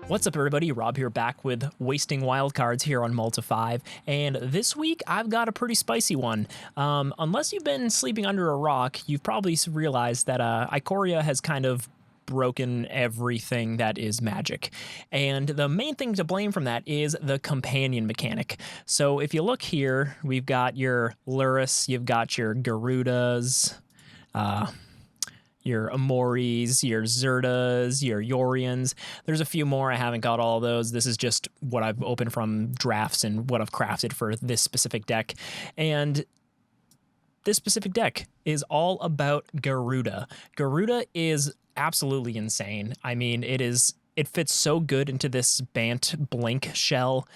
What's up, everybody? Rob here, back with Wasting Wildcards here on Multi 5, and this week I've got a pretty spicy one. Unless you've been sleeping under a rock, you've probably realized that Ikoroa has kind of broken everything that is magic. And the main thing to blame from that is the companion mechanic. So if you look here, we've got your Luris, you've got your Gyrudas, your Amoris, your Zerdas, your Yorians. There's a few more. I haven't got all of those. This is just what I've opened from drafts and what I've crafted for this specific deck. And this specific deck is all about Gyruda. Gyruda is absolutely insane. I mean, it fits so good into this Bant Blink shell.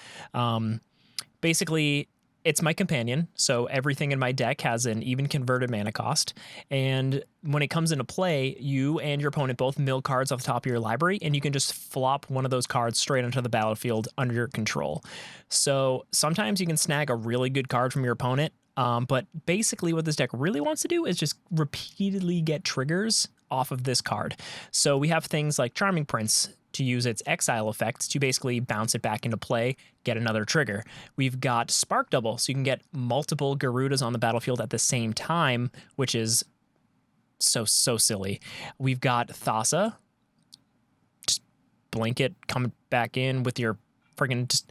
Basically, it's my companion, so everything in my deck has an even converted mana cost, and when it comes into play, you and your opponent both mill cards off the top of your library, and you can just flop one of those cards straight onto the battlefield under your control. So sometimes you can snag a really good card from your opponent, but basically what this deck really wants to do is just repeatedly get triggers off of this card. So we have things like Charming Prince to use its exile effect to basically bounce it back into play, get another trigger. We've got Spark Double, so you can get multiple Gyrudas on the battlefield at the same time, which is so silly. We've got Thassa, just blink it, come back in with your friggin'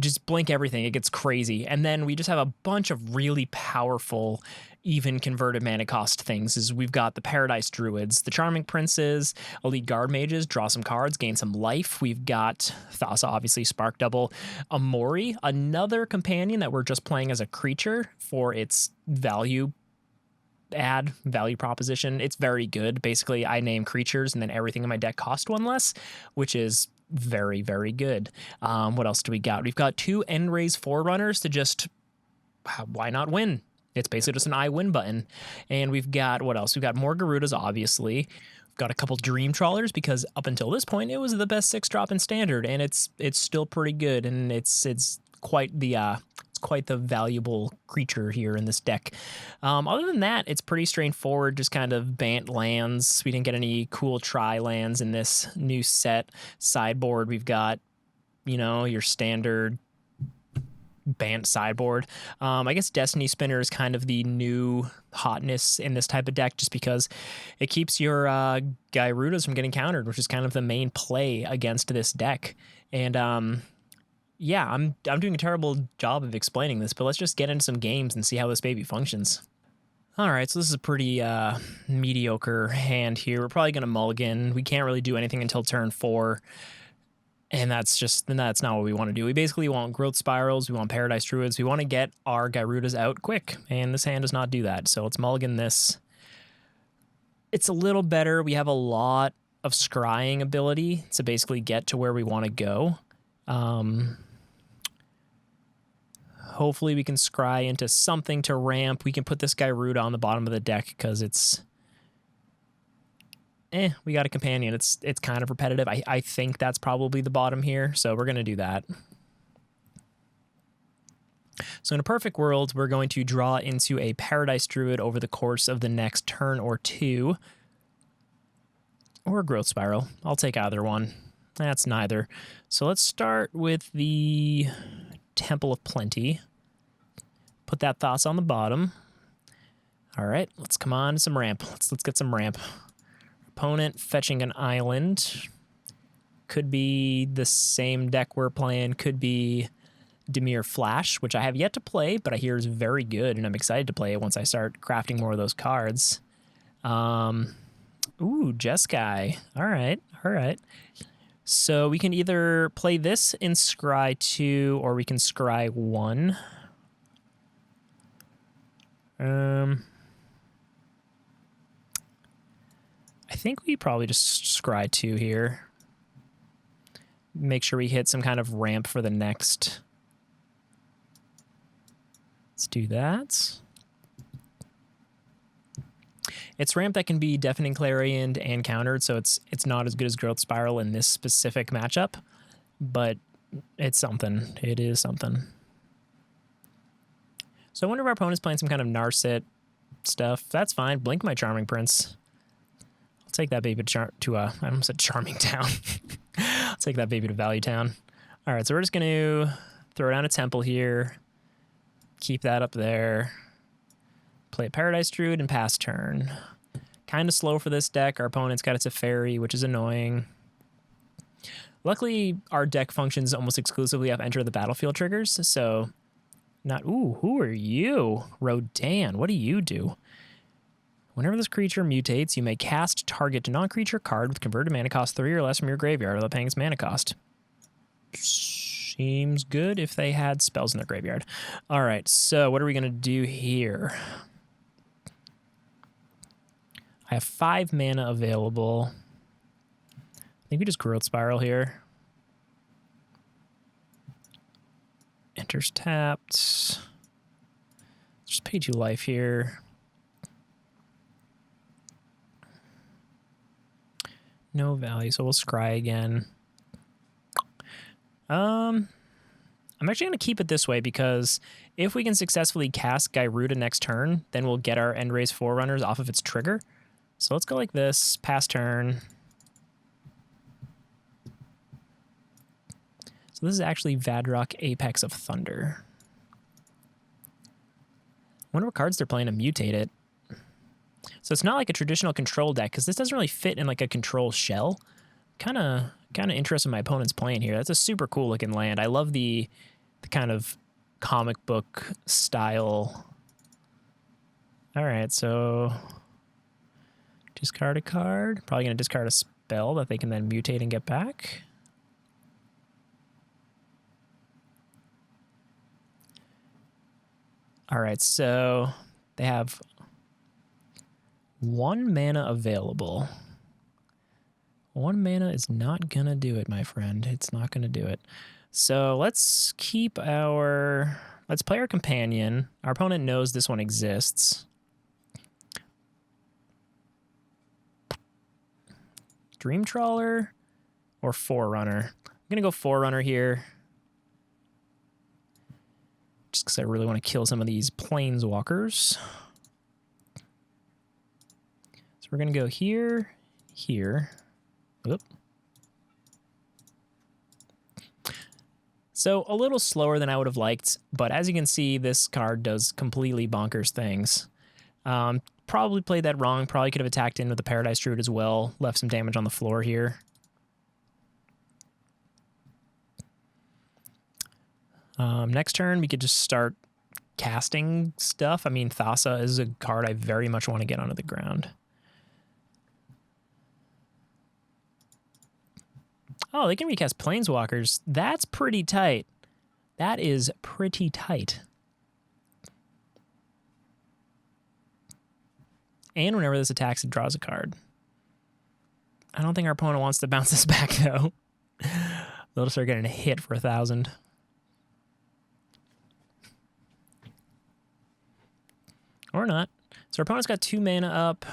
just blink everything. It gets crazy. And then we just have a bunch of really powerful, even converted mana cost things. We've got the Paradise Druids, the Charming Princes, Elite Guard Mages, draw some cards, gain some life. We've got Thassa, obviously, Spark Double. Amori, another companion that we're just playing as a creature for its value proposition. It's very good. Basically, I name creatures and then everything in my deck cost one less, which is very, very good. What else do we got? We've got two End-Raise Forerunners to just, why not win? It's basically just an I win button. And we've got, what else? We've got more Gyrudas, obviously. We've got a couple Dream Trawlers because up until this point, it was the best 6-drop in Standard, and it's still pretty good, and it's quite the valuable creature here in this deck. Other than that, it's pretty straightforward, just kind of Bant lands. We didn't get any cool tri lands in this new set. Sideboard, we've got, your standard Bant sideboard. I guess Destiny Spinner is kind of the new hotness in this type of deck, just because it keeps your Gyrudas from getting countered, which is kind of the main play against this deck. And yeah, I'm doing a terrible job of explaining this, but let's just get into some games and see how this baby functions. All right, so this is a pretty mediocre hand here. We're probably going to mulligan. We can't really do anything until turn 4, and that's not what we want to do. We basically want Growth Spirals, we want Paradise Druids, we want to get our Gyrudas out quick, and this hand does not do that, so let's mulligan this. It's a little better. We have a lot of scrying ability to basically get to where we want to go. Hopefully we can scry into something to ramp. We can put this Gyruda on the bottom of the deck because we got a companion. It's kind of repetitive. I think that's probably the bottom here, so we're going to do that. So in a perfect world, we're going to draw into a Paradise Druid over the course of the next turn or two. Or a Growth Spiral. I'll take either one. That's neither. So let's start with the Temple of Plenty. Put that Thassa on the bottom. All right, let's come on to some ramp. Let's get some ramp. Opponent fetching an island. Could be the same deck we're playing. Could be Dimir Flash, which I have yet to play, but I hear is very good, and I'm excited to play it once I start crafting more of those cards. Ooh, Jeskai. All right. So we can either play this in Scry 2, or we can Scry 1. I think we probably just Scry 2 here. Make sure we hit some kind of ramp for the next. Let's do that. It's ramp that can be Deafening Clarion and countered, so it's not as good as Growth Spiral in this specific matchup, but it's something. It is something. So I wonder if our opponent's playing some kind of Narset stuff. That's fine. Blink my Charming Prince. I'll take that baby to I almost said Charming Town. I'll Take that baby to Value Town. All right, so we're just going to throw down a temple here. Keep that up there. Play a Paradise Druid and pass turn. Kind of slow for this deck. Our opponent's got its Teferi, which is annoying. Luckily, our deck functions almost exclusively off Enter the Battlefield triggers, so not... Ooh, who are you? Rodan, what do you do? Whenever this creature mutates, you may cast target non-creature card with converted mana cost 3 or less from your graveyard without paying its mana cost. Seems good if they had spells in their graveyard. All right, so what are we going to do here? I have 5 mana available. I think we just Growth Spiral here. Enters tapped. Just pay 2 life here. No value, so we'll scry again. I'm actually going to keep it this way because if we can successfully cast Gyruda next turn, then we'll get our Endrace Forerunners off of its trigger. So let's go like this, pass turn. So this is actually Vadrock Apex of Thunder. I wonder what cards they're playing to mutate it. So it's not like a traditional control deck because this doesn't really fit in like a control shell. Kind of interested in my opponent's playing here. That's a super cool looking land. I love the kind of comic book style. All right, so discard a card. Probably going to discard a spell that they can then mutate and get back. All right, so they have 1 mana available. 1 mana is not going to do it, my friend. It's not going to do it. So let's keep our... Let's play our companion. Our opponent knows this one exists. Dream Trawler or Forerunner? I'm going to go Forerunner here. Just because I really want to kill some of these Planeswalkers. So we're going to go here, here. Oop. So a little slower than I would have liked, but as you can see, this card does completely bonkers things. Probably played that wrong. Probably could have attacked in with the Paradise Druid as well. Left some damage on the floor here. Next turn, we could just start casting stuff. I mean, Thassa is a card I very much want to get onto the ground. Oh, they can recast Planeswalkers. That's pretty tight. That is pretty tight. And whenever this attacks, it draws a card. I don't think our opponent wants to bounce this back, though. They'll start getting a hit for 1,000. Or not. So our opponent's got 2 mana up.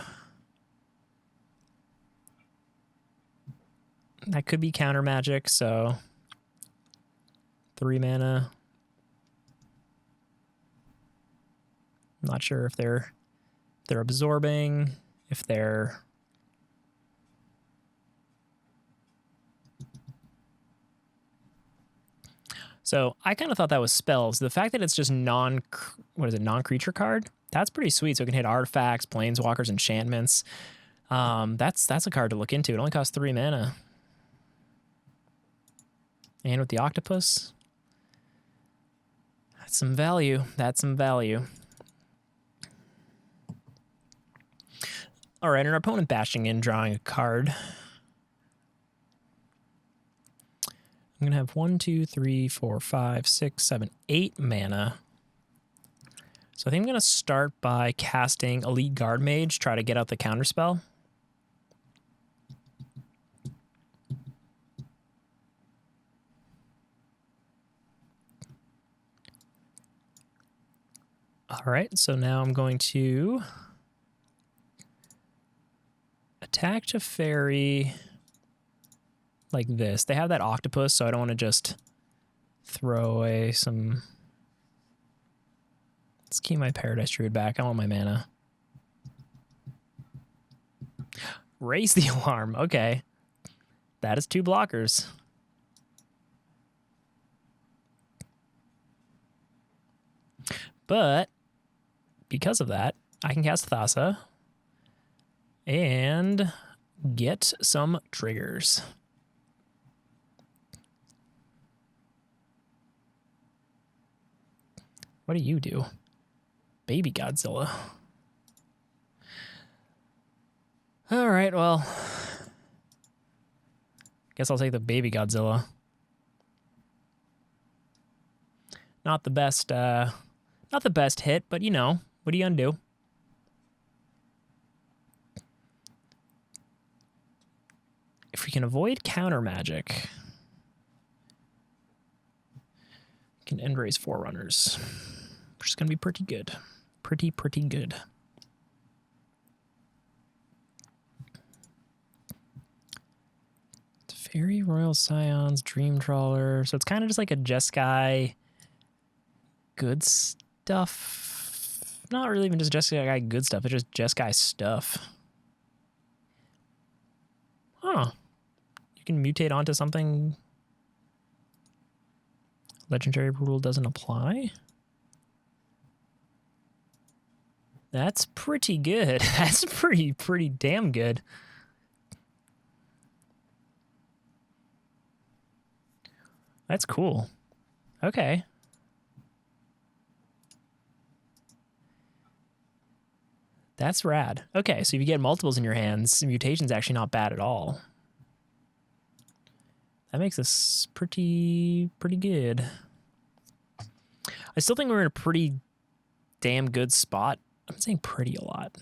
That could be counter magic, so 3 mana. I'm not sure if they're absorbing, if they're... So I kind of thought that was spells. The fact that it's just non-creature card, that's pretty sweet. So it can hit artifacts, planeswalkers, enchantments. That's a card to look into. It only costs 3 mana. And with the octopus, that's some value. That's some value. All right, and our opponent bashing in, drawing a card. I'm going to have 1, 2, 3, 4, 5, 6, 7, 8 mana. So I think I'm going to start by casting Elite Guard Mage, try to get out the counterspell. All right, so now I'm going to attack Teferi like this. They have that octopus, so I don't want to just throw away some... Let's keep my Paradise Druid back. I want my mana. Raise the alarm. Okay. That is 2 blockers. But because of that, I can cast Thassa and get some triggers. What do you do? Baby Godzilla. All right, well, guess I'll take the Baby Godzilla. Not the best hit, but you know, what are you gonna do? If we can avoid counter magic, we can end raise Forerunners, which is gonna be pretty good. Pretty good. Fairy Royal Scions, Dream Trawler. So it's kind of just like a Jeskai good stuff. Not really even just Jeskai good stuff. It's just Jeskai stuff. Huh. You can mutate onto something. Legendary rule doesn't apply. That's pretty good. That's pretty damn good. That's cool. Okay. That's rad. Okay, so if you get multiples in your hands, mutation's actually not bad at all. That makes us pretty good. I still think we're in a pretty damn good spot. I'm saying pretty a lot.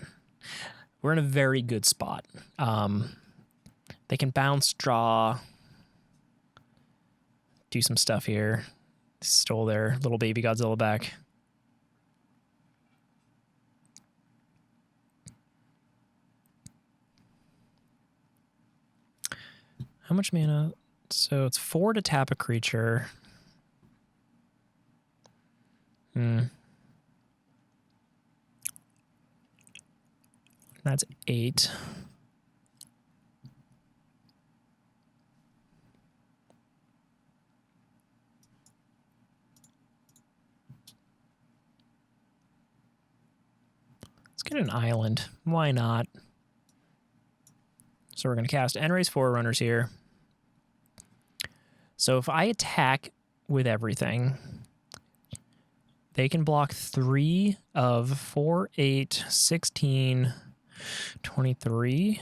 We're in a very good spot. They can bounce, draw, do some stuff here. Stole their little baby Godzilla back. How much mana? So it's 4 to tap a creature. That's 8. Let's get an island. Why not? So we're going to cast End Raise Forerunners here. So if I attack with everything, they can block 3 of 4, 8, 16, 23.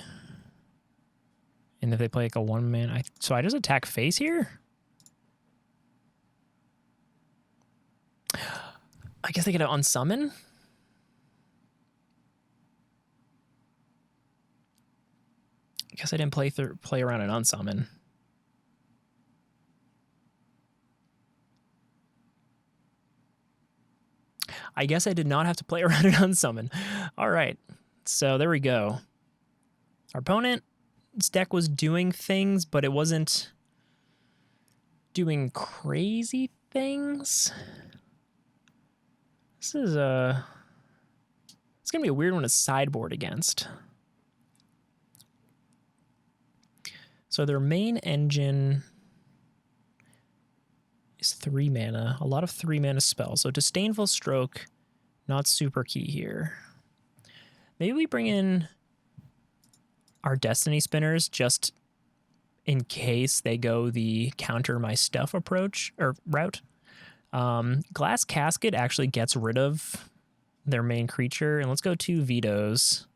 And if they play like a 1-man, so I just attack face here? I guess they get to unsummon? I guess I didn't play around an unsummon. I guess I did not have to play around an unsummon. All right, so there we go. Our opponent's deck was doing things, but it wasn't doing crazy things. This is it's gonna be a weird one to sideboard against. So their main engine is 3 mana. A lot of 3 mana spells. So Disdainful Stroke, not super key here. Maybe we bring in our Destiny Spinners just in case they go the counter my stuff approach or route. Glass Casket actually gets rid of their main creature. And let's go 2 vetoes.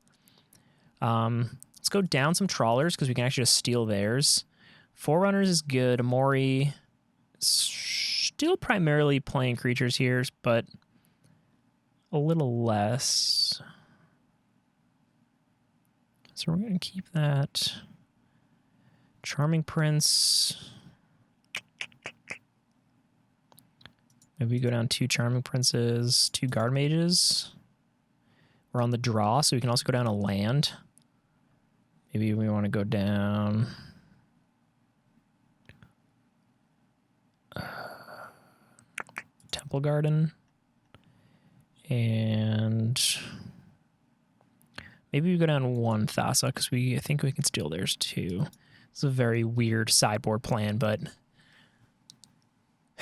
Let's go down some trawlers because we can actually just steal theirs. Forerunners is good. Amori, still primarily playing creatures here, but a little less. So we're going to keep that. Charming Prince. Maybe we go down 2 Charming Princes, 2 Guard Mages. We're on the draw, so we can also go down a land. Maybe we want to go down Temple Garden. And maybe we go down 1 Thassa because I think we can steal theirs too. It's a very weird sideboard plan, but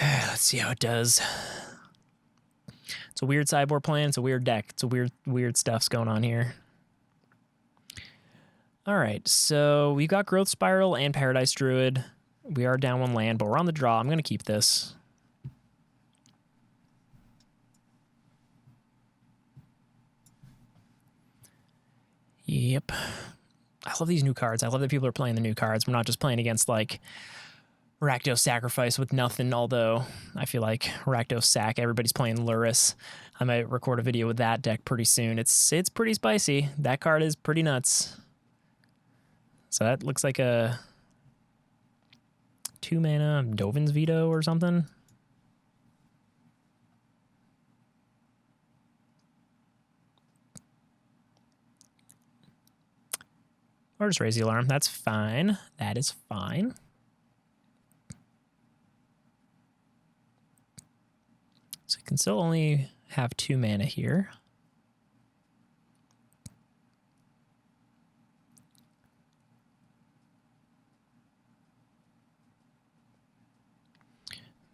let's see how it does. It's a weird sideboard plan. It's a weird deck. It's a weird stuff's going on here. All right, so we've got Growth Spiral and Paradise Druid. We are down 1 land, but we're on the draw. I'm going to keep this. Yep. I love these new cards. I love that people are playing the new cards. We're not just playing against, like, Rakdos Sacrifice with nothing, although I feel like Rakdos Sack, everybody's playing Luris. I might record a video with that deck pretty soon. It's pretty spicy. That card is pretty nuts. So that looks like a 2-mana Dovin's Veto or something. Or just raise the alarm. That's fine. That is fine. So you can still only have 2 mana here.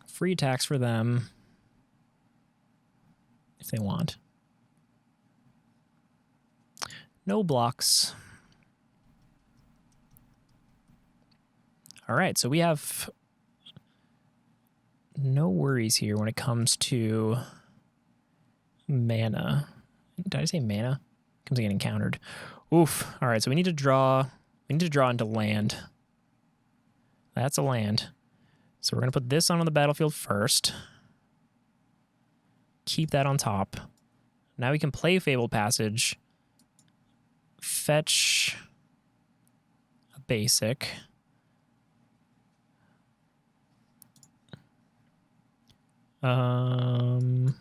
Free attacks for them if they want. No blocks. All right, so we have no worries here when it comes to mana. Did I say mana? Comes to getting countered. Oof. All right, so we need to draw. We need to draw into land. That's a land. So we're going to put this on the battlefield first. Keep that on top. Now we can play Fabled Passage. Fetch a basic. Let's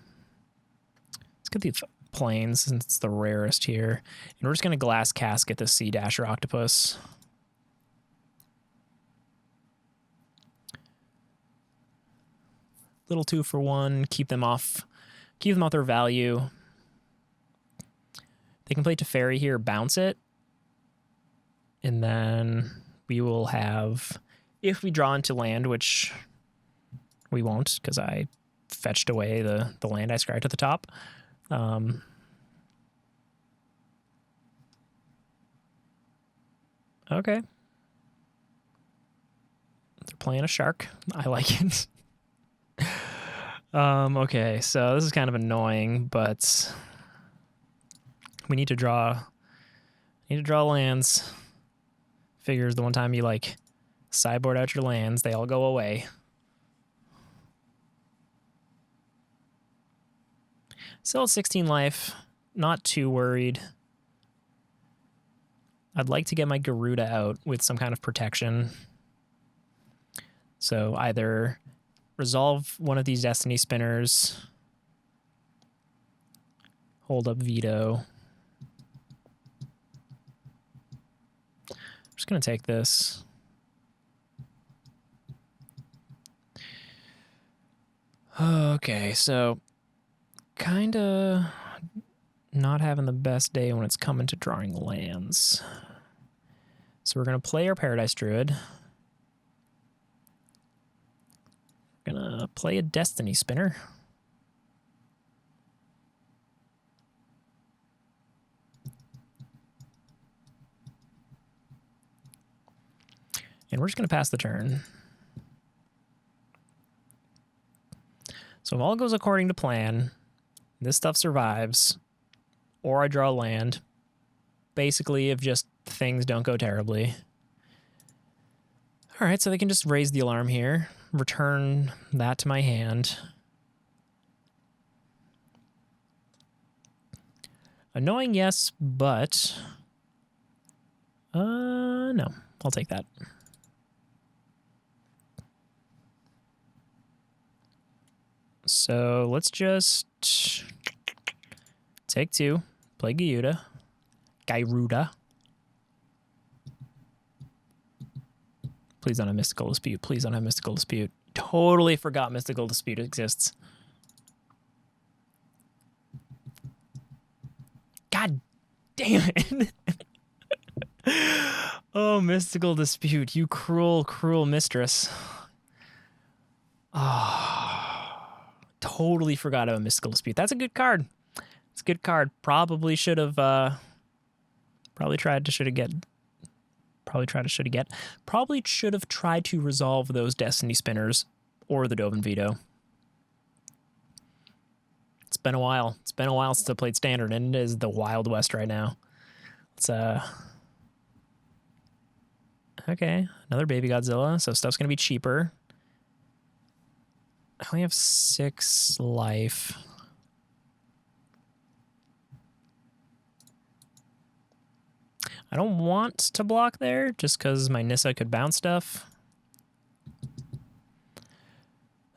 get the planes since it's the rarest here. And we're just going to Glass Casket the Sea Dasher Octopus. Little 2-for-1, keep them off their value. They can play Teferi here, bounce it. And then we will have, if we draw into land, which we won't because I fetched away the land I scryed at the top. Okay. They're playing a shark. I like it. Okay, so this is kind of annoying, but we need to draw lands. Figures the one time you like sideboard out your lands, they all go away. Still at 16 life, not too worried. I'd like to get my Gyruda out with some kind of protection. So either resolve one of these Destiny Spinners, hold up Veto. I'm just going to take this. Okay, so kind of not having the best day when it's coming to drawing lands. So we're going to play our Paradise Druid. We're going to play a Destiny Spinner. And we're just going to pass the turn. So if all goes according to plan, this stuff survives, or I draw land, basically if just things don't go terribly. All right, so they can just raise the alarm here, return that to my hand. Annoying, yes, but no, I'll take that. So let's just take 2, play Gyruda. Please don't have Mystical Dispute. Please don't have Mystical Dispute. Totally forgot Mystical Dispute exists. God damn it. Oh, Mystical Dispute. You cruel, cruel mistress. Oh. Totally forgot about Mystical Dispute. That's a good card. It's a good card. Probably should have, probably should have tried to resolve those Destiny Spinners or the Dovin Veto. It's been a while. It's been a while since I played Standard, and it is the Wild West right now. It's, okay, another Baby Godzilla, so stuff's gonna be cheaper. I only have 6 life. I don't want to block there just because my Nissa could bounce stuff.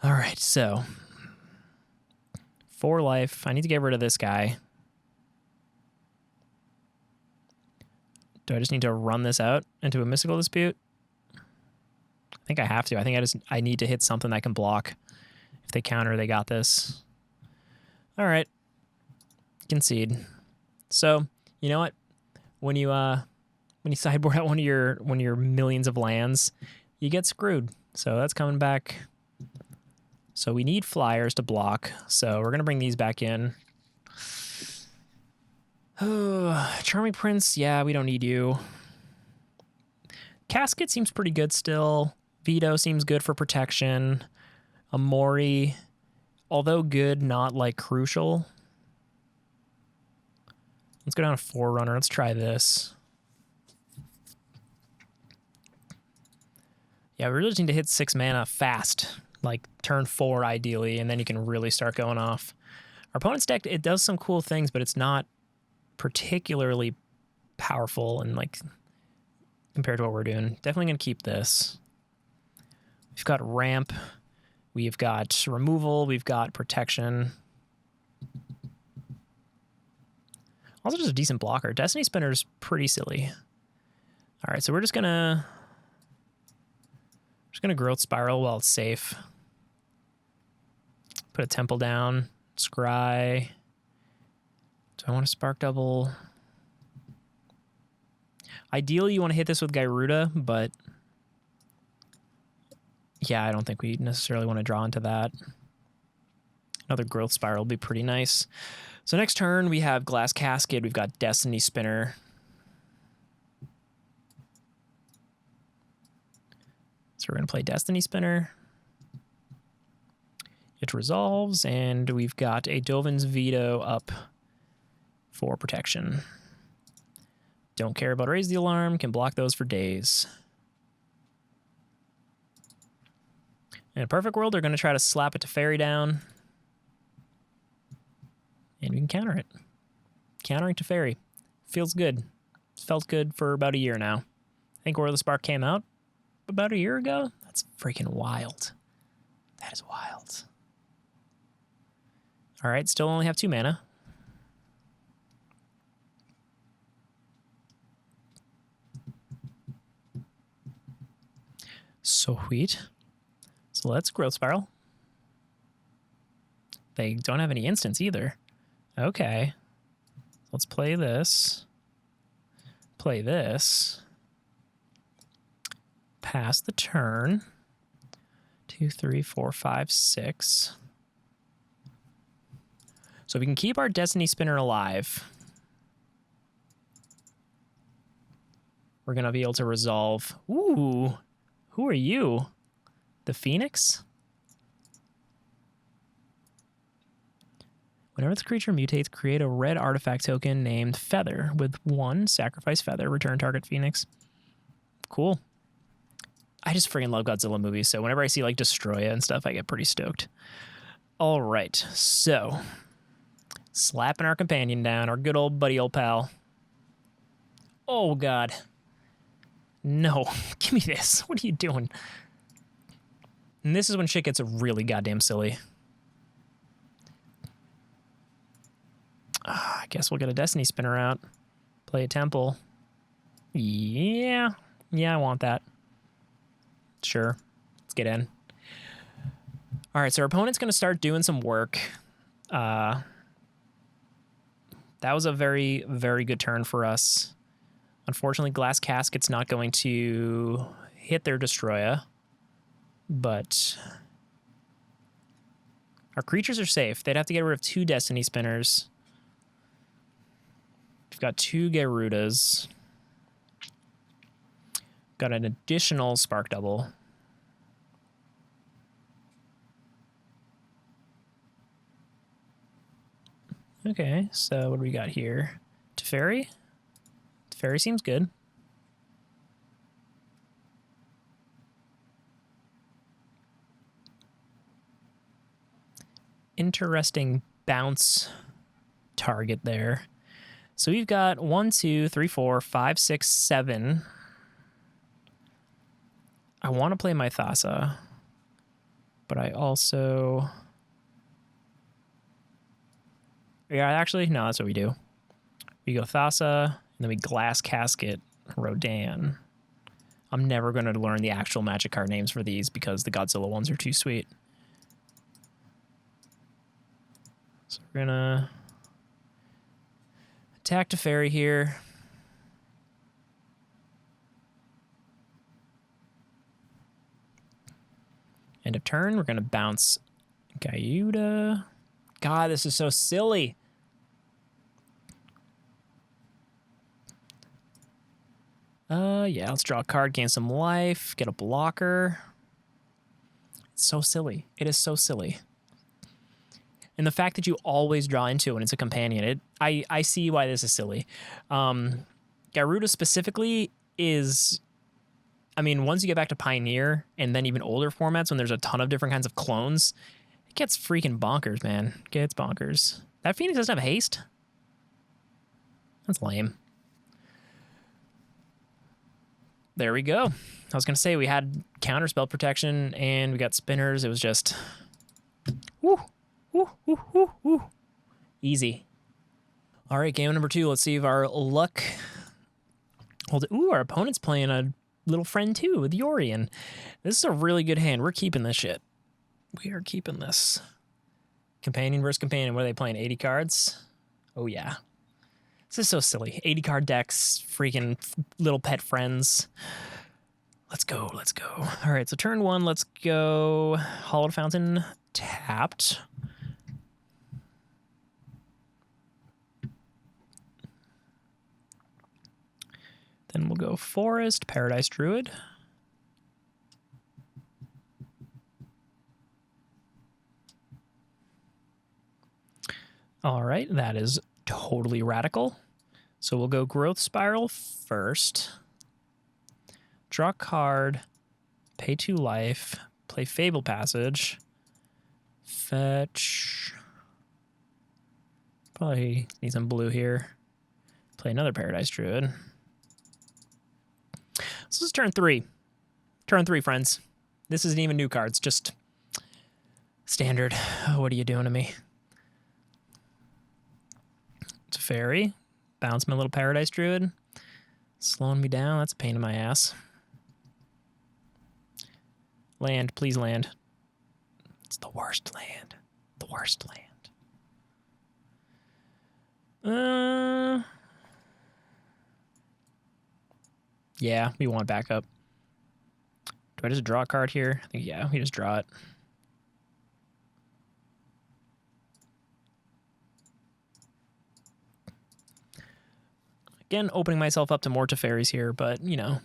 All right, so 4 life. I need to get rid of this guy. Do I just need to run this out into a Mystical Dispute? I think I have to. I think I need to hit something that can block. If they counter, they got this. All right. Concede. So, you know what? When you sideboard out one of your millions of lands, you get screwed. So that's coming back. So we need flyers to block. So we're gonna bring these back in. Oh, Charming Prince, yeah, we don't need you. Casket seems pretty good still. Veto seems good for protection. Amori, although good, not like crucial. Let's go down to Forerunner. Let's try this. Yeah, we really just need to hit 6 mana fast, like turn 4 ideally, and then you can really start going off. Our opponent's deck, it does some cool things, but it's not particularly powerful and like compared to what we're doing. Definitely gonna keep this. We've got ramp, we've got removal, we've got protection. Also just a decent blocker. Destiny Spinner's pretty silly. All right, so we're just gonna Growth Spiral while it's safe. Put a Temple down, Scry. Do I want to Spark Double? Ideally, you want to hit this with Gyruda, but yeah, I don't think we necessarily want to draw into that. Another Growth Spiral would be pretty nice. So next turn, we have Glass Casket. We've got Destiny Spinner. So we're going to play Destiny Spinner. It resolves, and we've got a Dovin's Veto up for protection. Don't care about Raise the Alarm, can block those for days. In a perfect world, they're going to try to slap it to Fairy down. And we can counter it. Countering to Fairy. Feels good. It's felt good for about a year now. I think War of the Spark came out about a year ago. That's freaking wild. That is wild. All right, still only have 2 mana. Sweet. So let's Growth Spiral. They don't have any instants either. Okay. Let's play this. Play this. Pass the turn. 2, 3, 4, 5, 6. So we can keep our Destiny Spinner alive. We're going to be able to resolve. Ooh. Who are you? The Phoenix? Whenever the creature mutates, create a red artifact token named Feather. With 1, sacrifice Feather, return target Phoenix. Cool. I just freaking love Godzilla movies, so whenever I see like Destroya and stuff, I get pretty stoked. All right, so slapping our companion down, our good old buddy, old pal. Oh, God. No, give me this. What are you doing? And this is when shit gets really goddamn silly. I guess we'll get a Destiny Spinner out. Play a Temple. Yeah. Yeah, I want that. Sure. Let's get in. All right, so our opponent's going to start doing some work. That was a very, very good turn for us. Unfortunately, Glass Casket's not going to hit their Destroya. But Our creatures are safe. They'd have to get rid of 2 Destiny Spinners. We've got 2 Gyrudas. Got an additional Spark Double. Okay, so what do we got here? Teferi? Teferi seems good. Interesting bounce target there. So we've got 1, 2, 3, 4, 5, 6, 7. I want to play my Thassa, but I also... Yeah, actually, no, that's what we do. We go Thassa, and then we Glass Casket Rodan. I'm never going to learn the actual Magic card names for these because the Godzilla ones are too sweet. So we're going to attack Teferi here. End of turn, we're going to bounce Gyruda. God, this is so silly. Yeah, let's draw a card, gain some life, get a blocker. It's so silly. It is so silly. And the fact that you always draw into it when it's a companion, I see why this is silly. Gyruda specifically is... I mean, once you get back to Pioneer and then even older formats when there's a ton of different kinds of clones, it gets freaking bonkers, man. It gets bonkers. That Phoenix doesn't have haste? That's lame. There we go. I was going to say we had counterspell protection and we got spinners. It was just... Woo, woo, woo, woo, woo. Easy. All right, game number 2. Let's see if our luck... Ooh, our opponent's playing a little friend too with Yorion. This is a really good hand. We're keeping this shit. We are keeping this. Companion versus companion. What are they playing? 80 cards? Oh, yeah. This is so silly. 80 card decks, freaking little pet friends. Let's go. Let's go. All right, so turn 1, let's go. Hallowed Fountain tapped. Then we'll go Forest, Paradise Druid. All right, that is totally radical. So we'll go Growth Spiral first. Draw a card, pay 2 life, play Fable Passage, fetch. Probably need some blue here. Play another Paradise Druid. So this is turn 3. Turn 3, friends. This isn't even new cards, just standard. Oh, what are you doing to me? Teferi. Bounce my little Paradise Druid. Slowing me down. That's a pain in my ass. Land. Please land. It's the worst land. The worst land. Yeah, we want backup. Do I just draw a card here? I think, yeah, we just draw it. Again, opening myself up to more Teferis here, but, you know.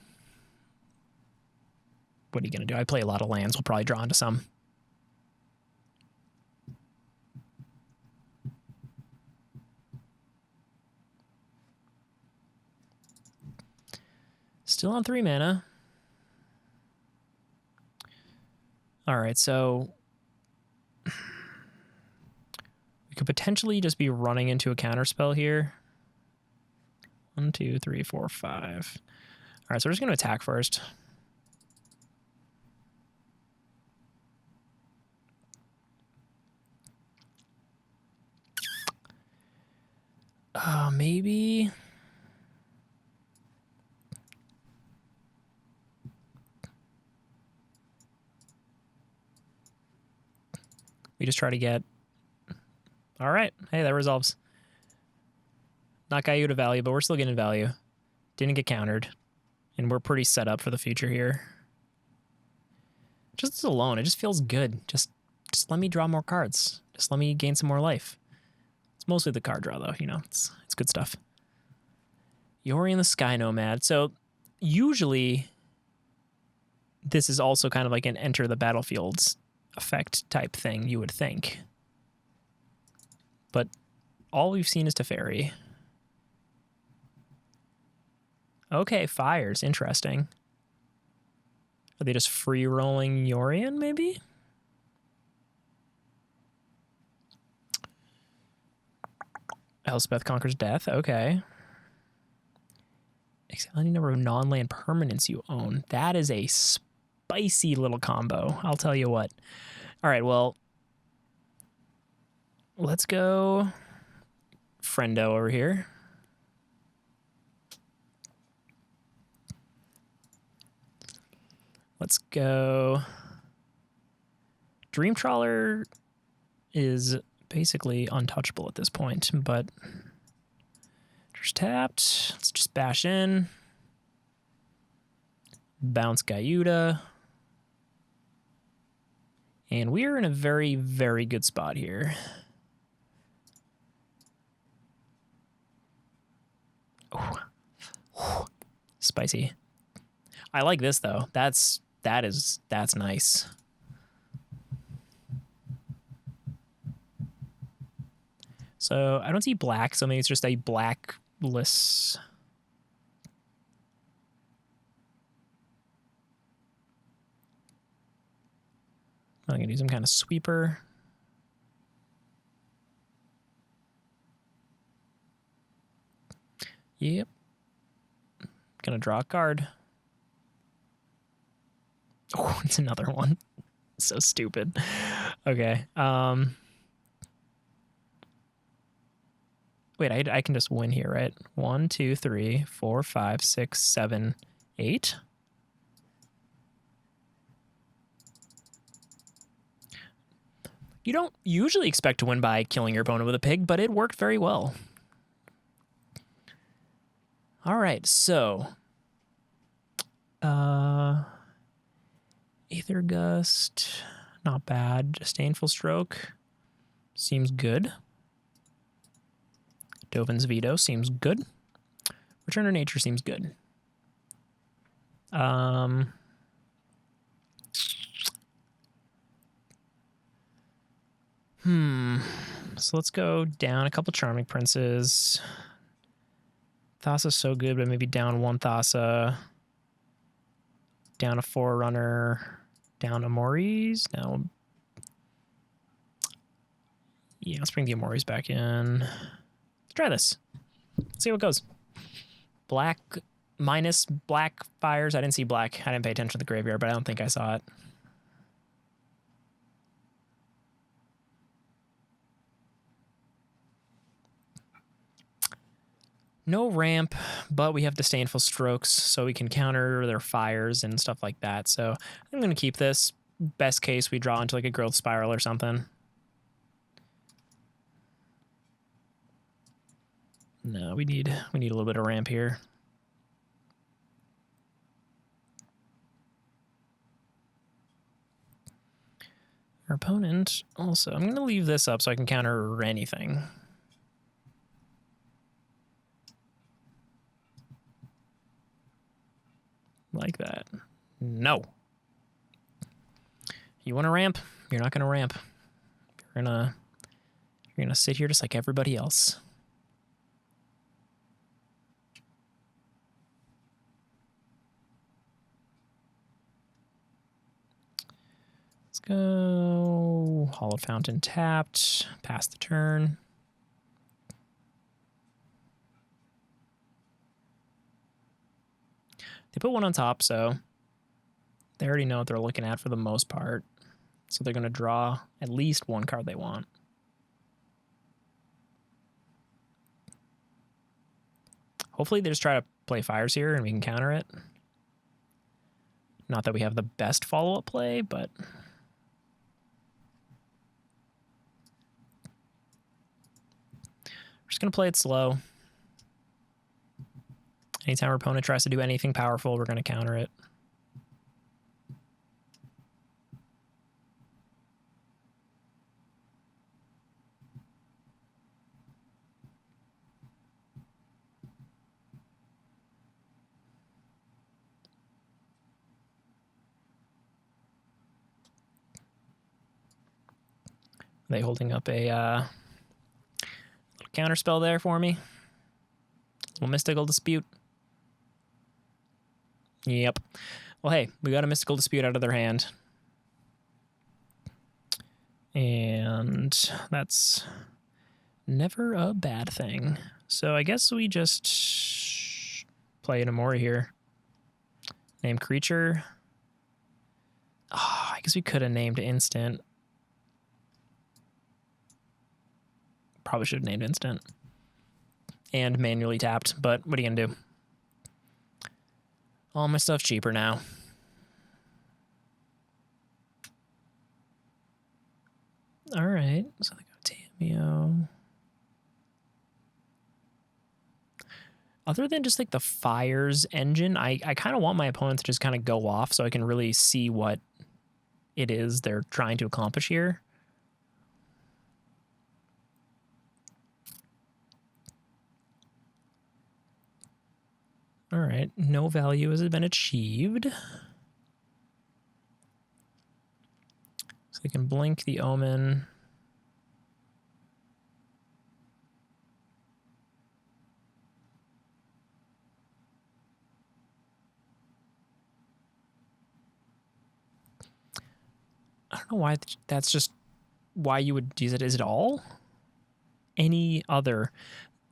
What are you going to do? I play a lot of lands. We'll probably draw into some. Still on 3 mana. All right, so we could potentially just be running into a counterspell here. 1, 2, 3, 4, 5. All right, so we're just going to attack first. Maybe... we just try to get... All right. Hey, that resolves. Not Gyruda value, but we're still getting value. Didn't get countered. And we're pretty set up for the future here. Just alone, it just feels good. Just let me draw more cards. Just let me gain some more life. It's mostly the card draw, though. You know, it's good stuff. Yori and the Sky Nomad. So usually this is also kind of like an enter the battlefields effect type thing, you would think. But all we've seen is Teferi. Okay, fires. Interesting. Are they just free rolling Yorian, maybe? Elspeth Conquers Death. Okay. Exile any number of non-land permanents you own. That is a spicy little combo. I'll tell you what. All right, well, let's go Friendo over here. Let's go. Dream Trawler is basically untouchable at this point, but just tapped. Let's just bash in. Bounce Gyruda. And we're in a very, very good spot here. Ooh. Spicy. I like this though. That's nice. So I don't see black, so maybe it's just a blackless. I'm gonna do some kind of sweeper. Yep. Gonna draw a card. Oh, it's another one. So stupid. Okay. Wait, I can just win here, right? 1, 2, 3, 4, 5, 6, 7, 8. You don't usually expect to win by killing your opponent with a pig, but it worked very well. All right, so Aether Gust, not bad. Disdainful Stroke seems good. Dovin's Veto seems good. Return to Nature seems good. So let's go down a couple Charming Princes. Thassa's so good, but maybe down one Thassa. Down a Forerunner. Down Amores. Now, yeah, let's bring the Amores back in. Let's try this. Let's see how it goes. Black minus black fires. I didn't see black. I didn't pay attention to the graveyard, but I don't think I saw it. No ramp, but we have Disdainful Strokes, so we can counter their fires and stuff like that. So I'm going to keep this. Best case, we draw into like a Growth Spiral or something. No, we need a little bit of ramp here. Our opponent also, I'm going to leave this up so I can counter anything. Like that. No. You want to ramp? You're not going to ramp. You're gonna sit here just like everybody else. Let's go. Hallowed Fountain tapped. Pass the turn. They put one on top, so they already know what they're looking at for the most part. So they're going to draw at least one card they want. Hopefully they just try to play fires here and we can counter it. Not that we have the best follow-up play, but we're just going to play it slow. Anytime our opponent tries to do anything powerful, we're going to counter it. they holding up a little counter spell there for me? Little mystical dispute. Yep. Well, hey, we got a mystical dispute out of their hand. And that's never a bad thing. So I guess we just play an Amori here. Name creature. Oh, I guess we could have named instant. Probably should have named instant. And manually tapped, but what are you gonna do? All my stuff's cheaper now. All right, so they got Tamio. Other than just like the Fires engine, I kind of want my opponent to just kind of go off so I can really see what it is they're trying to accomplish here. All right, no value has been achieved. So we can blink the Omen. I don't know why that's just why you would use it. Is it all? Any other?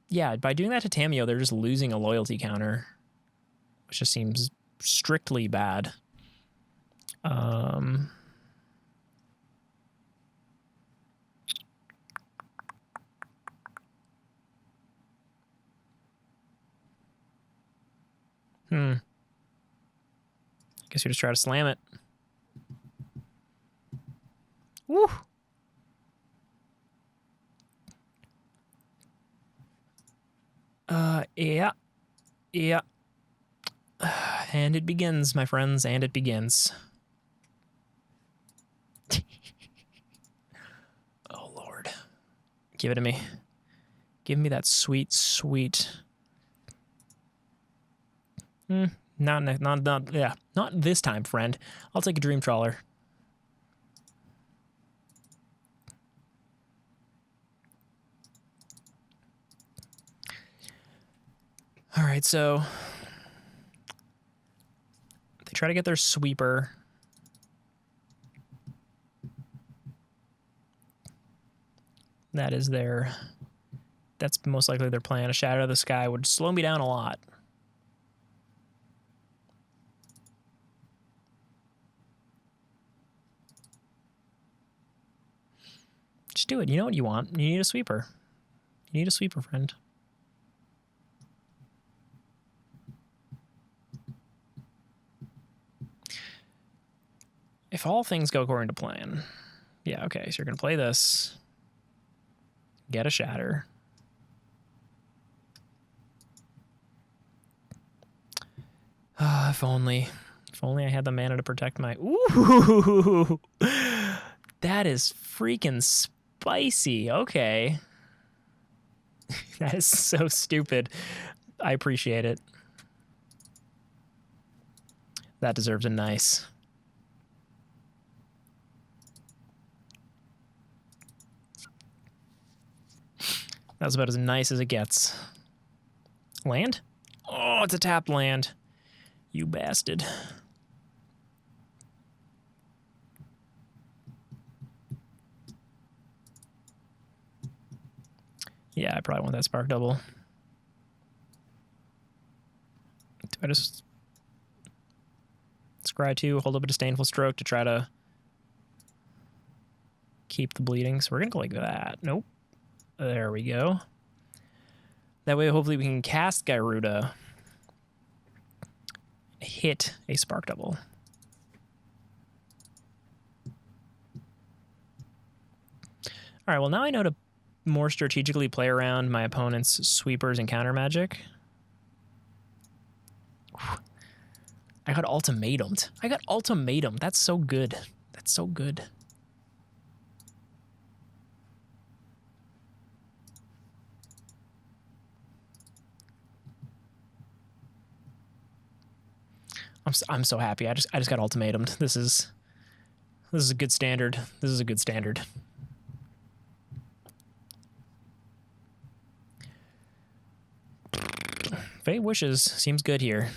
Yeah, by doing that to Tamio, they're just losing a loyalty counter, which just seems strictly bad. Guess you just try to slam it. Woo! Yeah. Yeah. And it begins, my friends, and it begins. Oh, Lord. Give it to me. Give me that sweet, sweet... Not this time, friend. I'll take a Dream Trawler. All right, so they try to get their sweeper. That's most likely their plan. A Shadow of the Sky would slow me down a lot. Just do it. You know what you want. You need a sweeper. You need a sweeper, friend. If all things go according to plan. Yeah, okay, so you're going to play this. Get a Shatter. If only I had the mana to protect my... Ooh! That is freaking spicy. Okay. That is so stupid. I appreciate it. That deserves a nice. That's about as nice as it gets. Land? Oh, it's a tapped land. You bastard. Yeah, I probably want that Spark Double. Do I just scry 2, hold up a Disdainful Stroke to try to keep the bleeding? So we're going to go like that. Nope. There we go. That way, hopefully, we can cast Gyruda, hit a Spark Double. All right, well, now I know to more strategically play around my opponent's sweepers and counter magic. I got ultimatumed. That's so good. That's so good. I'm so happy. I just got ultimatumed. This is a good standard. This is a good standard. Fate Wishes seems good here.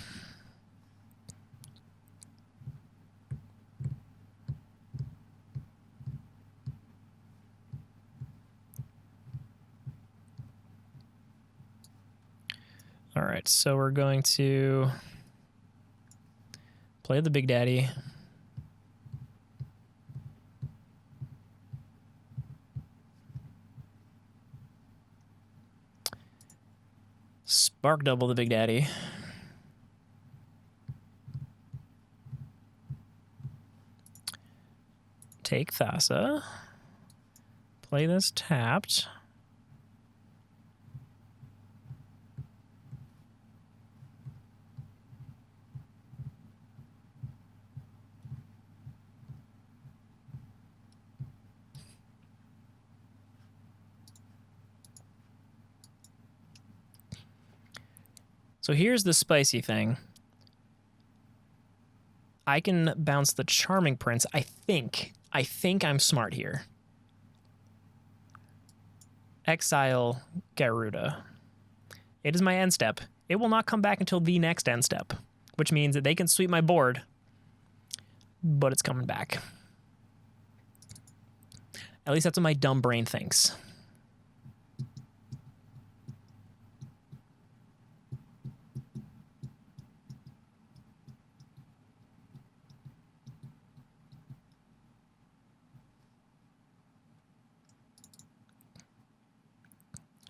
All right, so we're going to play the Big Daddy. Spark double the Big Daddy. Take Thassa. Play this tapped. So here's the spicy thing. I can bounce the Charming Prince. I think I'm smart here. Exile Gyruda. It is my end step. It will not come back until the next end step, which means that they can sweep my board, but it's coming back. At least that's what my dumb brain thinks.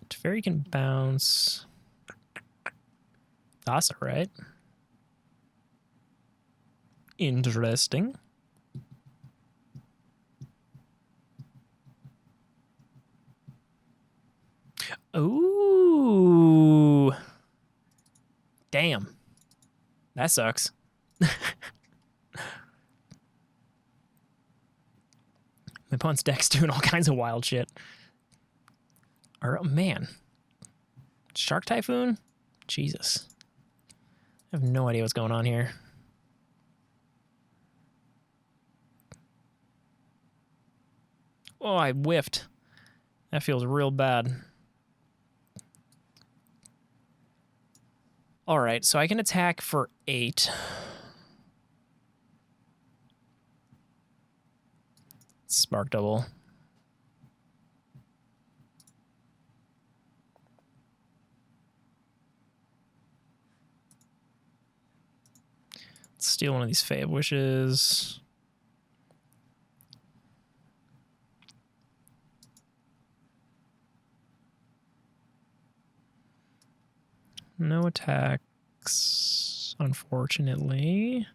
Teferi can bounce Thassa, right? Interesting. Ooh. Damn. That sucks. My opponent's deck's doing all kinds of wild shit. Oh, man. Shark Typhoon? Jesus. I have no idea what's going on here. Oh, I whiffed. That feels real bad. All right, so I can attack for 8. Spark double. Steal one of these Fate Wishes. No attacks, unfortunately.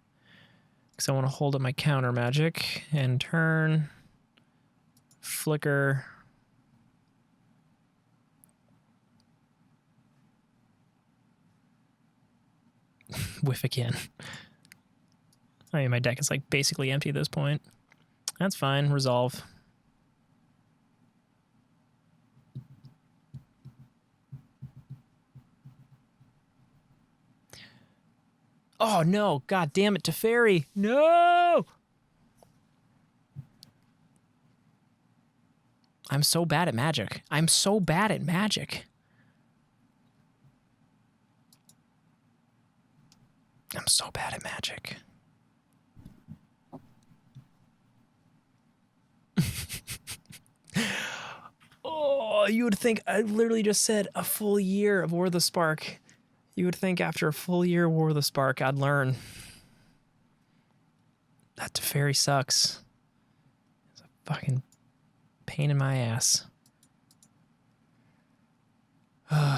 Because I want to hold up my counter magic and turn. Flicker. Whiff again. I mean, my deck is like basically empty at this point. That's fine. Resolve. Oh no! God damn it, Teferi! No! I'm so bad at Magic. I'm so bad at Magic. I'm so bad at Magic. Oh, you would think I literally just said a full year of War of the Spark. You would think after a full year of War of the Spark, I'd learn. That Teferi sucks. It's a fucking pain in my ass. God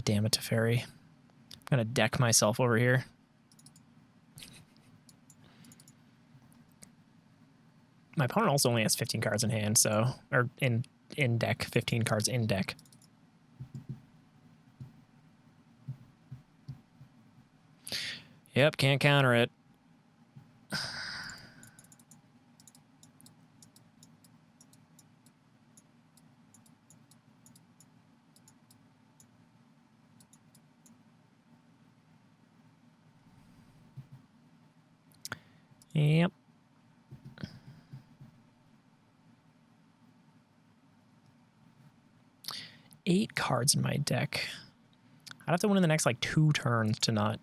damn it, Teferi. I'm gonna deck myself over here. My opponent also only has 15 cards in hand, so... Or in deck. 15 cards in deck. Yep, can't counter it. Yep. 8 cards in my deck. I'd have to win in the next like 2 turns to not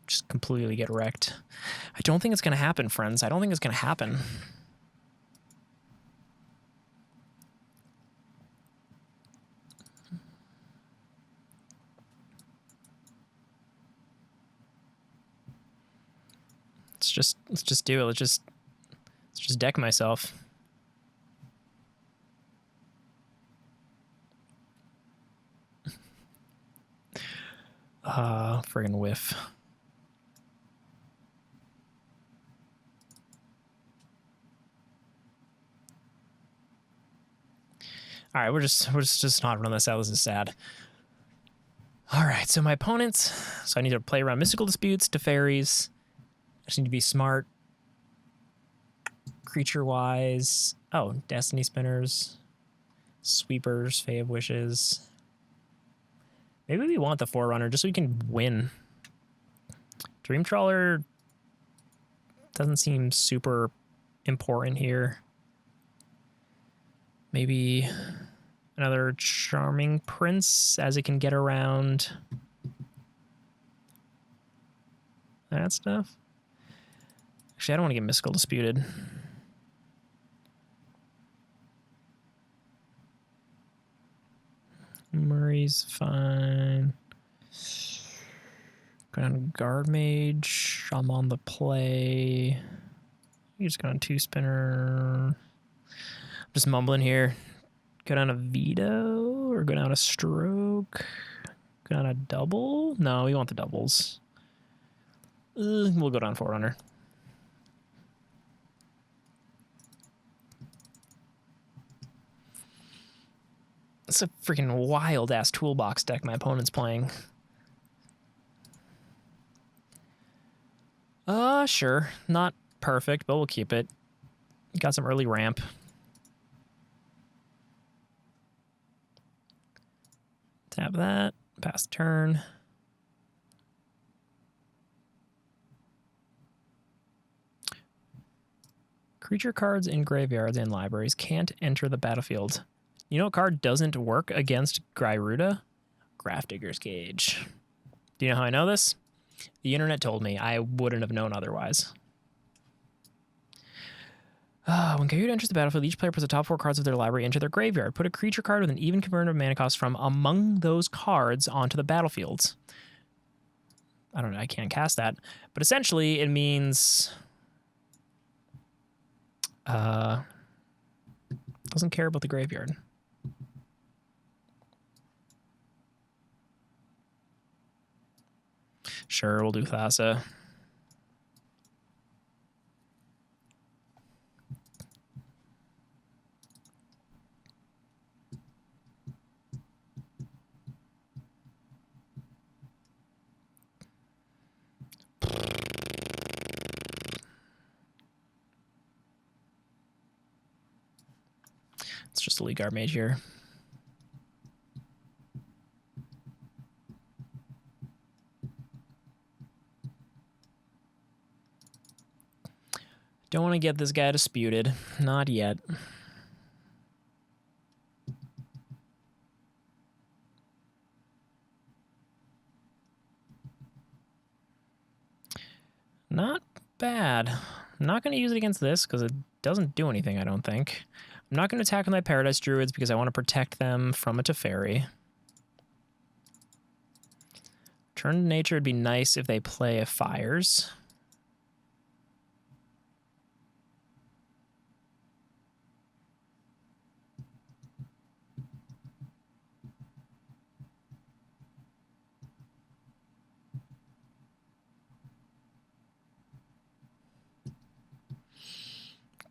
just completely get wrecked. I don't think it's going to happen, friends. I don't think it's going to happen. Let's just do it. Let's just deck myself. Friggin' whiff. All right, we're just not running this out. This is sad. All right, so my opponents. So I need to play around Mystical Disputes, Teferis. I just need to be smart. Creature-wise. Oh, Destiny Spinners. Sweepers, Fae of Wishes. Maybe we want the Forerunner just so we can win. Dream Trawler doesn't seem super important here. Maybe another Charming Prince as it can get around that stuff. Actually, I don't want to get Mystical Disputed. Murray's fine. Go down to Guard Mage. I'm on the play. You just go on 2 spinner. I'm just mumbling here. Go down a Veto or go down a Stroke. Go down a double. No, we want the doubles. We'll go down Forerunner. It's a freaking wild ass toolbox deck my opponent's playing. Sure. Not perfect, but we'll keep it. Got some early ramp. Tap that. Pass turn. Creature cards in graveyards and libraries can't enter the battlefield. You know what card doesn't work against Gyruda? Grafdigger's Cage. Do you know how I know this? The internet told me. I wouldn't have known otherwise. When Kaiju enters the battlefield, each player puts the top 4 cards of their library into their graveyard. Put a creature card with an even converted mana cost from among those cards onto the battlefield. I don't know. I can't cast that. But essentially, it means... doesn't care about the graveyard. Sure, we'll do Thassa. It's just a League Guard Mage here. Don't want to get this guy disputed. Not yet. Not bad. I'm not going to use it against this because it doesn't do anything, I don't think. I'm not going to attack with my Paradise Druids because I want to protect them from a Teferi. Turn to nature would be nice if they play a Fires.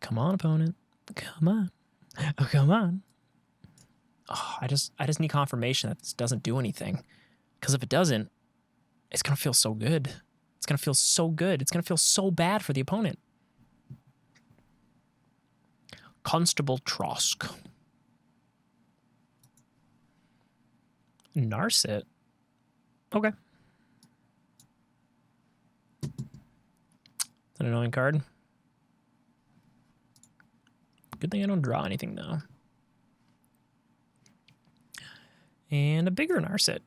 Come on, opponent. Come on. Oh, come on. Oh, I just need confirmation that this doesn't do anything. Because if it doesn't, it's going to feel so good. It's going to feel so good. It's going to feel so bad for the opponent. Constable Trosk. Narset. Okay. An annoying card. Good thing I don't draw anything, though. And a bigger Narset.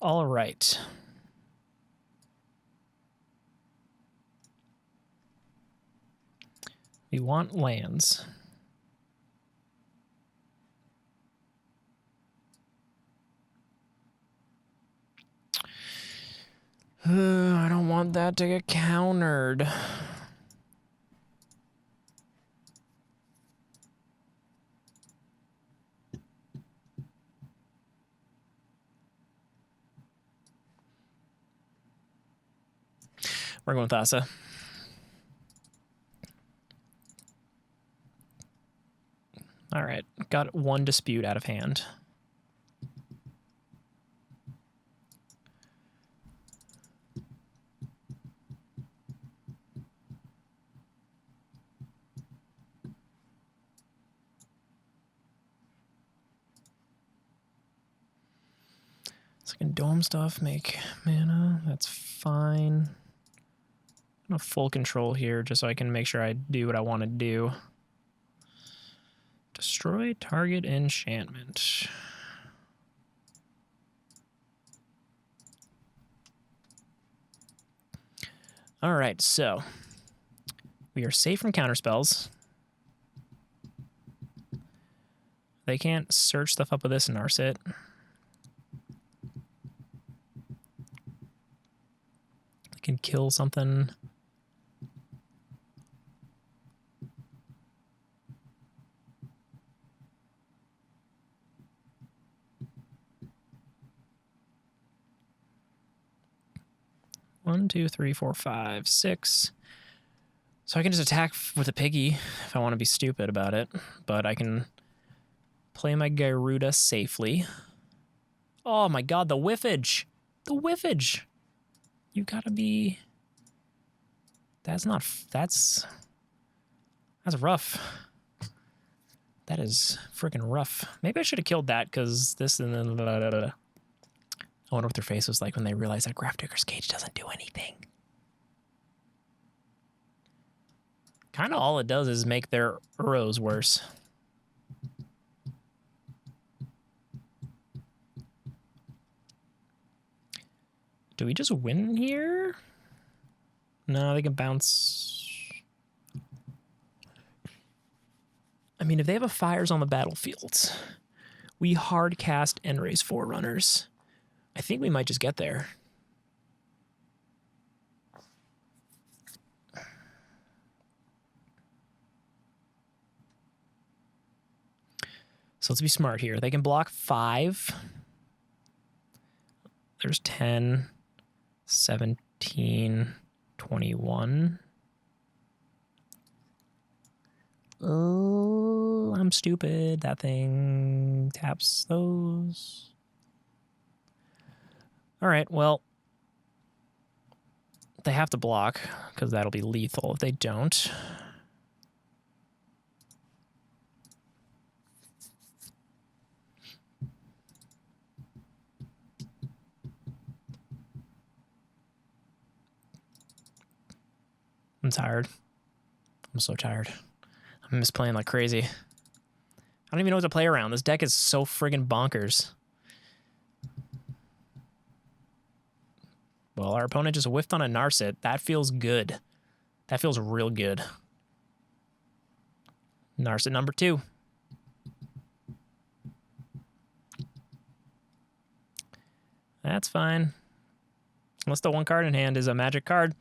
All right. We want lands. I don't want that to get countered. We're going with Asa. All right, got one dispute out of hand. So I can dome stuff, make mana. That's fine. I'm full control here just so I can make sure I do what I want to do. Destroy target enchantment. All right, so we are safe from counterspells. They can't search stuff up with this Narset. They can kill something. One, two, three, four, five, six. So I can just attack with a piggy if I want to be stupid about it, but I can play my Gyruda safely. Oh my god, the whiffage! The whiffage! You gotta be... That's rough. That is freaking rough. Maybe I should have killed that, because this and then... I wonder what their face was like when they realized that Grafdigger's Cage doesn't do anything. Kind of all it does is make their Uros worse. Do we just win here? No, they can bounce. I mean, if they have a Fires on the battlefield, we hard cast Enraze Forerunners. I think we might just get there. So let's be smart here. They can block 5. There's 10, 17, 21. Oh, I'm stupid. That thing taps those. All right, well, they have to block because that'll be lethal if they don't. I'm tired. I'm so tired. I'm misplaying like crazy. I don't even know what to play around. This deck is so friggin' bonkers. Well, our opponent just whiffed on a Narset. That feels good. That feels real good. Narset number 2. That's fine. Unless the one card in hand is a magic card.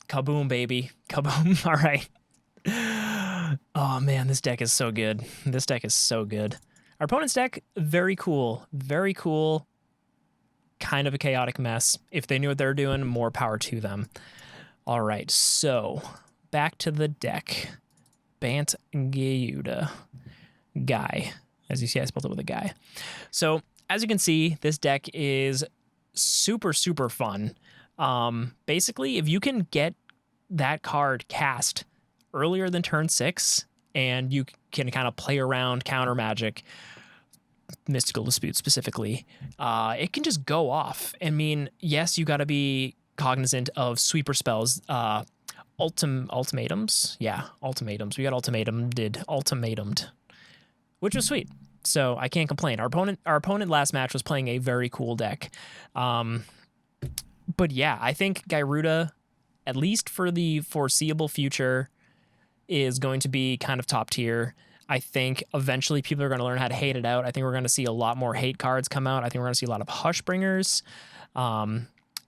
Kaboom, baby. Kaboom. All right. Oh, man, this deck is so good. This deck is so good. Our opponent's deck, very cool. Very cool. Kind of a chaotic mess. If they knew what they were doing, more power to them. All right, so back to the deck. Bant Gyruda. Guy. As you see, I spelled it with a guy. So, as you can see, this deck is super, super fun. Basically, if you can get that card cast earlier than turn 6, and you can kind of play around counter magic, Mystical Dispute specifically, it can just go off. I mean, yes, you got to be cognizant of sweeper spells, ultimatums. Yeah, ultimatums. We got ultimatumed. which was sweet. So I can't complain. Our opponent last match was playing a very cool deck. But yeah, I think Gyruda, at least for the foreseeable future, is going to be kind of top tier. I think eventually people are going to learn how to hate it out. I think we're going to see a lot more hate cards come out. I think we're going to see a lot of Hushbringers.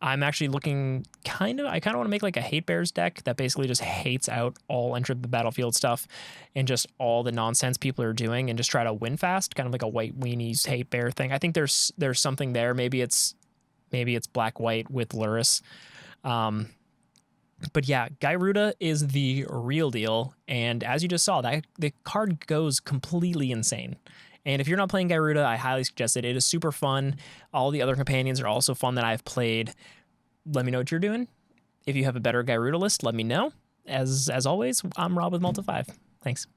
I'm actually looking I kind of want to make like a hate bears deck that basically just hates out all enter the battlefield stuff and just all the nonsense people are doing and just try to win fast, kind of like a white weenies hate bear thing. I think there's something there. Maybe it's black white with Luris. But yeah, Gyruda is the real deal. And as you just saw, that the card goes completely insane. And if you're not playing Gyruda, I highly suggest it. It is super fun. All the other companions are also fun that I've played. Let me know what you're doing. If you have a better Gyruda list, let me know. As always, I'm Rob with Multi5. Thanks.